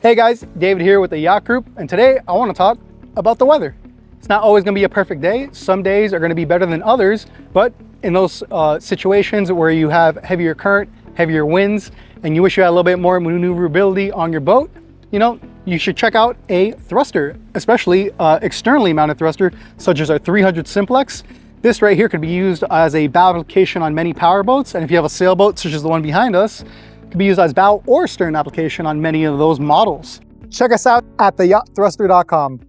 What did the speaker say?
Hey guys, David here with the Yacht Group, and today I want to talk about the weather. It's not always going to be a perfect day. Some days are going to be better than others, but in those situations where you have heavier current, heavier winds, and you wish you had a little bit more maneuverability on your boat, you should check out a thruster, especially externally mounted thruster, such as our 300 Simplex. This right here could be used as a bow application on many power boats, and if you have a sailboat such as the one behind us, it could be used as bow or stern application on many of those models. Check us out at theyachtthruster.com.